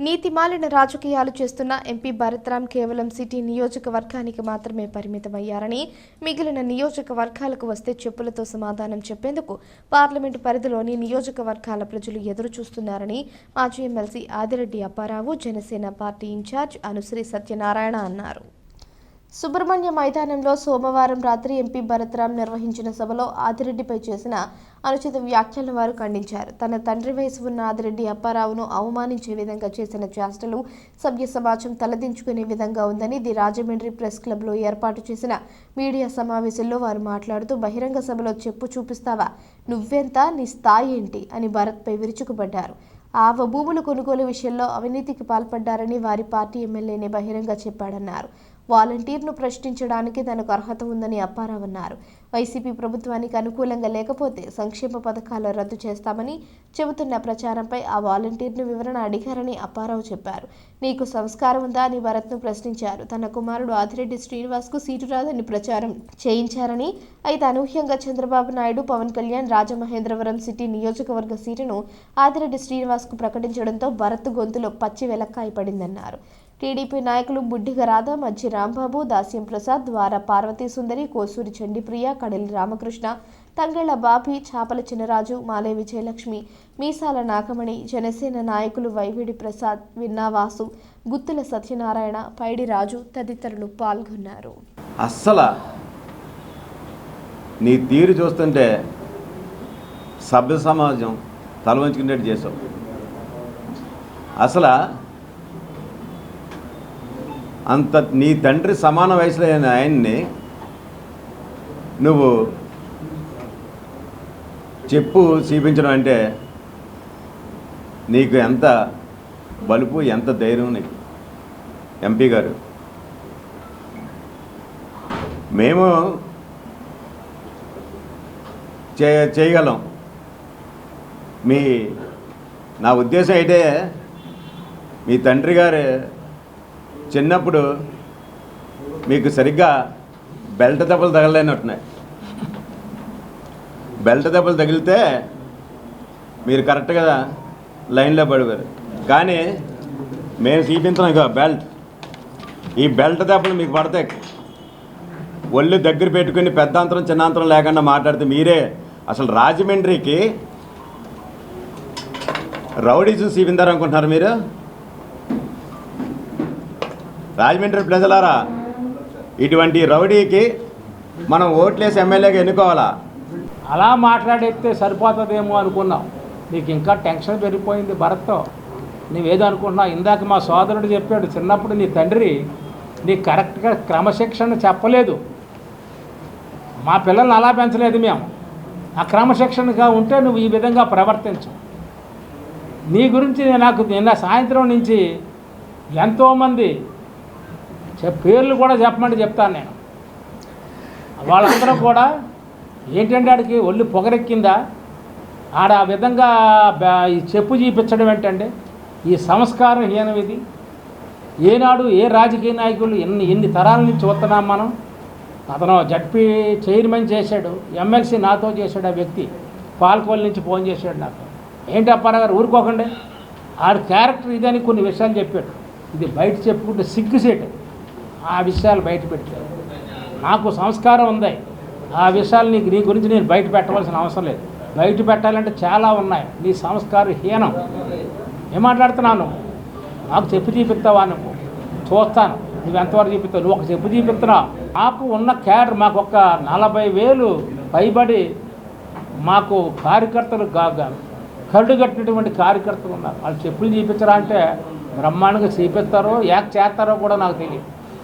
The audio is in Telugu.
నీతిమాలిన రాజకీయాలు చేస్తున్న ఎంపీ భరత్రామ్ కేవలం సిటీ నియోజకవర్గానికి మాత్రమే పరిమితమయ్యారని, మిగిలిన నియోజకవర్గాలకు వస్తే చెప్పులతో సమాధానం చెప్పేందుకు పార్లమెంటు పరిధిలోని నియోజకవర్గాల ప్రజలు ఎదురు చూస్తున్నారని మాజీ MLC Adireddy Apparao, Janasena party incharge Anusri Satyanarayana అన్నారు. సుబ్రహ్మణ్య మైదానంలో సోమవారం రాత్రి ఎంపీ భరత్రామ్ నిర్వహించిన సభలో ఆదిరెడ్డిపై చేసిన అనుచిత వ్యాఖ్యలను వారు ఖండించారు. తన తండ్రి వయసు ఉన్న ఆదిరెడ్డి అప్పారావును అవమానించే విధంగా చేసిన చేష్టలు సభ్య సమాజం తలదించుకునే విధంగా ఉందని ది రాజమండ్రి ప్రెస్ క్లబ్లో ఏర్పాటు చేసిన మీడియా సమావేశంలో వారు మాట్లాడుతూ, బహిరంగ సభలో చెప్పు చూపిస్తావా, నువ్వెంత, నీ స్థాయి ఏంటి అని భరత్పై విరుచుకుపడ్డారు. ఆవ భూముల కొనుగోలు విషయంలో అవినీతికి పాల్పడ్డారని వారి పార్టీ ఎమ్మెల్యేనే బహిరంగ చెప్పాడన్నారు. వాలంటీర్ను ప్రశ్నించడానికి తనకు అర్హత ఉందని అప్పారావు అన్నారు. వైసీపీ ప్రభుత్వానికి అనుకూలంగా లేకపోతే సంక్షేమ పథకాలు రద్దు చేస్తామని చెబుతున్న ప్రచారంపై ఆ వాలంటీర్ను వివరణ అడిగారని అప్పారావు చెప్పారు. నీకు సంస్కారం ఉందా అని భరత్ను ప్రశ్నించారు. తన కుమారుడు ఆదిరెడ్డి శ్రీనివాస్కు సీటు రాదని ప్రచారం చేయించారని, అయితే అనూహ్యంగా చంద్రబాబు నాయుడు, పవన్ కళ్యాణ్ రాజమహేంద్రవరం సిటీ నియోజకవర్గ సీటును ఆదిరెడ్డి శ్రీనివాస్కు ప్రకటించడంతో భరత్ గొంతులో పచ్చి వెలక్కాయ పడిందన్నారు. టీడీపీ నాయకులు బుడ్డిగ రాధ, మజ్జి రాంబాబు, దాస్యం ప్రసాద్, ద్వార పార్వతీ సుందరి, కోసూరి చండిప్రియ, కడలి రామకృష్ణ, తంగళ్ల బాబి, చాపల చినరాజు, మాలే విజయలక్ష్మి, మీసాల నాగమణి, జనసేన నాయకులు వైవిడి ప్రసాద్, విన్నావాసు, గుత్తుల సత్యనారాయణ, పైడి రాజు తదితరులు పాల్గొన్నారు. అస్సలు నీ తీరు చూస్తుంటే సభ్య సమాజం తలవంచుకునేట్టు చేసావు. అసలు అంత నీ తండ్రి సమాన వయసులో అయిన ఆయన్ని నువ్వు చెప్పు చూపించడం అంటే నీకు ఎంత బలుపు, ఎంత ధైర్యం నీకు. ఎంపీ గారు, మేము చేయగలం. నా ఉద్దేశం అయితే మీ తండ్రి గారు చిన్నప్పుడు మీకు సరిగ్గా బెల్ట్ దెబ్బలు తగలలేనట్టున్నాయి. బెల్ట్ దెబ్బలు తగిలితే మీరు కరెక్ట్గా లైన్లో పడిపోయారు. కానీ మేము చూపించాం ఇక బెల్ట్, ఈ బెల్ట్ దెబ్బలు మీకు పడతాయి. ఒళ్ళు దగ్గర పెట్టుకుని పెద్దాంతరం చిన్నాంతరం లేకుండా మాట్లాడితే మీరే అసలు రాజమండ్రికి రౌడీజం చూపించారనుకుంటున్నారు మీరు. రాజమండ్రి ప్రజలారా, ఇటువంటి రౌడీకి మనం ఓట్లేసి ఎమ్మెల్యేగా ఎన్నుకోవాలా? అలా మాట్లాడితే సరిపోతుందేమో అనుకున్నాం. నీకు ఇంకా టెన్షన్ పెరిగిపోయింది భరత్తో. నువ్వేదో అనుకుంటున్నావు. ఇందాక మా సోదరుడు చెప్పాడు, చిన్నప్పుడు నీ తండ్రి నీకు కరెక్ట్గా క్రమశిక్షణ చెప్పలేదు. మా పిల్లల్ని అలా పెంచలేదు మేము. ఆ క్రమశిక్షణగా ఉంటే నువ్వు ఈ విధంగా ప్రవర్తించు. నీ గురించి నాకు నిన్న సాయంత్రం నుంచి ఎంతోమంది పేర్లు కూడా చెప్పమంటే చెప్తాను నేను. వాళ్ళందరూ కూడా ఏంటంటే ఆడికి ఒళ్ళు పొగరెక్కిందా, ఆడ ఆ విధంగా ఈ చెప్పు చూపించడం ఏంటంటే ఈ సంస్కారం హీనం. ఇది ఏనాడు ఏ రాజకీయ నాయకులు ఎన్ని తరాల నుంచి వస్తున్నాం మనం. అతను జడ్పీ చైర్మన్ చేశాడు, ఎమ్మెల్సీ నాతో చేశాడు. ఆ వ్యక్తి పాల్కోల్ నుంచి ఫోన్ చేశాడు నాకు. ఏంటి అప్పారావు గారు ఊరుకోకండి, ఆడి క్యారెక్టర్ ఇదని కొన్ని విషయాలు చెప్పాడు. ఇది బయట చెప్పుకుంటే సిగ్గుసేటు. ఆ విషయాలు బయట పెట్టాడు. నాకు సంస్కారం ఉంది. ఆ విషయాలు నీ గురించి నేను బయట పెట్టవలసిన అవసరం లేదు. బయట పెట్టాలంటే చాలా ఉన్నాయి. నీ సంస్కారం హీనం. ఏం మాట్లాడుతున్నాను? నాకు చెప్పు చూపిస్తావా? నువ్వు చూస్తాను నువ్వు ఎంతవరకు చూపిస్తావు. నువ్వు ఒక చెప్పు చూపిస్తున్నావు. మాకు ఉన్న క్యాడర్, మాకు ఒక 40,000 పైబడి మాకు కార్యకర్తలు కరుడు కట్టినటువంటి కార్యకర్తలు ఉన్నారు. వాళ్ళు చెప్పులు చూపించరా అంటే బ్రహ్మాండంగా చూపిస్తారో యాక్ చేస్తారో కూడా నాకు తెలియదు.